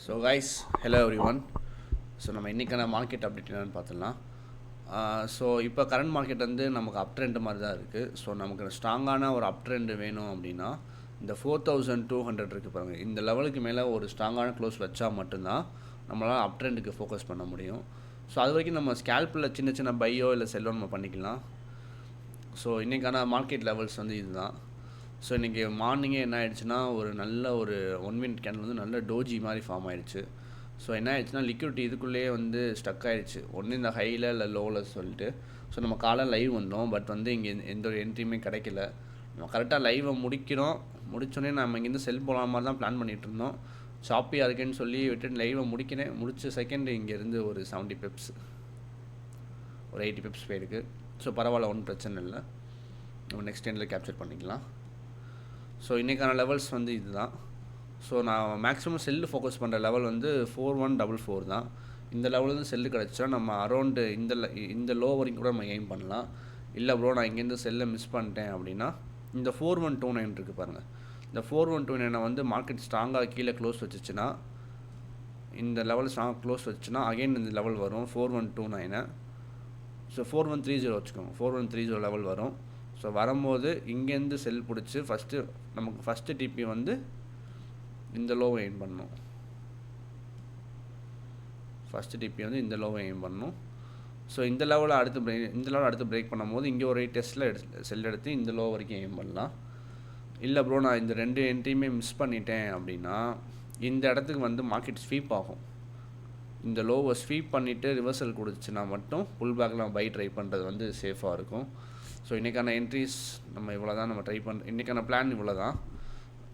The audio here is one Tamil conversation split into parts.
So guys, hello every one. So நம்ம இன்றைக்கான மார்க்கெட் அப்டேட் என்னென்னு பார்த்துடலாம். ஸோ இப்போ கரண்ட் மார்க்கெட் வந்து நமக்கு அப் ட்ரெண்ட் மாதிரி தான் இருக்குது. ஸோ நமக்கு ஸ்ட்ராங்கான ஒரு அப் ட்ரெண்ட் வேணும் அப்படின்னா இந்த 4200 இருக்குது பாருங்கள், இந்த லெவலுக்கு மேலே ஒரு ஸ்ட்ராங்கான க்ளோஸ் வச்சா மட்டும்தான் நம்மளால் அப் ட்ரெண்டுக்கு ஃபோக்கஸ் பண்ண முடியும். ஸோ அது வரைக்கும் நம்ம ஸ்கேல்பில் சின்ன சின்ன பையோ இல்லை செல்லோ நம்ம பண்ணிக்கலாம். ஸோ இன்றைக்கான மார்க்கெட் லெவல்ஸ் வந்து இதுதான். ஸோ இன்றைக்கி மார்னிங்கே என்ன ஆகிடுச்சுன்னா, ஒரு நல்ல ஒரு 1 மினிட் கேண்டில் வந்து நல்ல டோஜி மாதிரி ஃபார்ம் ஆகிடுச்சு. ஸோ என்ன ஆயிடுச்சுன்னா, லிக்விடிட்டி இதுக்குள்ளேயே வந்து ஸ்டக் ஆகிடுச்சு, ஒன்று இந்த ஹையில் இல்லை லோவில் சொல்லிட்டு. ஸோ நம்ம காலையில் லைவ் வந்தோம், பட் வந்து இங்கே எந்த ஒரு என்ட்ரியுமே கிடைக்கல. நம்ம கரெக்டாக லைவை முடித்தோடனே நம்ம இங்கேருந்து செல் போகிற மாதிரி தான் பிளான் பண்ணிகிட்டு இருந்தோம். ஷாப்பியாக இருக்குன்னு சொல்லி விட்டுட்டு லைவை முடித்த செகண்ட் இங்கேருந்து ஒரு 70 பிப்ஸ், ஒரு 80 பிப்ஸ் போயிருக்கு. ஸோ பரவாயில்ல, ஒன்றும் பிரச்சனை இல்லை, நம்ம நெக்ஸ்ட் டைமில் கேப்சர் பண்ணிக்கலாம். ஸோ இன்றைக்கான லெவல்ஸ் வந்து இதுதான். ஸோ நான் மேக்ஸிமம் செல்லு ஃபோக்கஸ் பண்ணுற லெவல் வந்து 4144 தான். இந்த லெவலில் வந்து செல்லு கிடச்சா நம்ம அரௌண்டு இந்த லோ வரைக்கும் கூட நம்ம எய்ம் பண்ணலாம். இல்லை ப்ரோ, நான் இங்கேருந்து செல்லை மிஸ் பண்ணிட்டேன் அப்படின்னா இந்த 4129 இருக்குது பாருங்கள், இந்த 4129 வந்து மார்க்கெட் ஸ்ட்ராங்காக கீழே க்ளோஸ் வச்சுச்சுன்னா, இந்த லெவல் ஸ்ட்ராங்காக க்ளோஸ் வச்சுன்னா அகைன் இந்த லெவல் வரும் 4129. ஸோ 4130 வச்சுக்கோங்க, 4130 லெவல் வரும். ஸோ வரும்போது இங்கேருந்து செல் பிடிச்சி நமக்கு ஃபஸ்ட்டு டிபி வந்து இந்த லோவை எய்ம் பண்ணணும். ஃபஸ்ட்டு டிபி வந்து இந்த லோவை எய்ம் பண்ணணும். ஸோ இந்த லெவலில் அடுத்து பிரேக் பண்ணும்போது இங்கே ஒரு டெஸ்ட்டில் செல் எடுத்து இந்த லோ வரைக்கும் எய்ம் பண்ணலாம். இல்லை ப்ரோ, நான் இந்த 2 என்ட்ரியுமே மிஸ் பண்ணிட்டேன் அப்படின்னா இந்த இடத்துக்கு வந்து மார்க்கெட் ஸ்வீப் ஆகும். இந்த லோவை ஸ்வீப் பண்ணிவிட்டு ரிவர்சல் கொடுத்துச்சுன்னா மட்டும் புல் பேக்கில் நம்ம பை ட்ரை பண்ணுறது வந்து சேஃபாக இருக்கும். ஸோ இன்றைக்கான என்ட்ரிஸ் நம்ம இவ்வளோ தான் நம்ம ட்ரை இன்றைக்கான பிளான் இவ்வளோ தான்.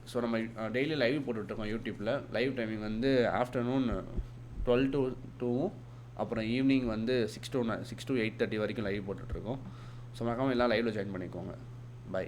ஸோ நம்ம டெய்லி லைவ் போட்டுட்ருக்கோம் யூடியூப்பில். லைவ் டைமிங் வந்து ஆஃப்டர்நூன் 12 to 2, அப்புறம் ஈவினிங் வந்து 6 to 8:30 வரைக்கும் லைவ் போட்டுட்ருக்கோம். ஸோ மறக்காமல் எல்லாம் லைவில் ஜாயின் பண்ணிக்கோங்க. பை.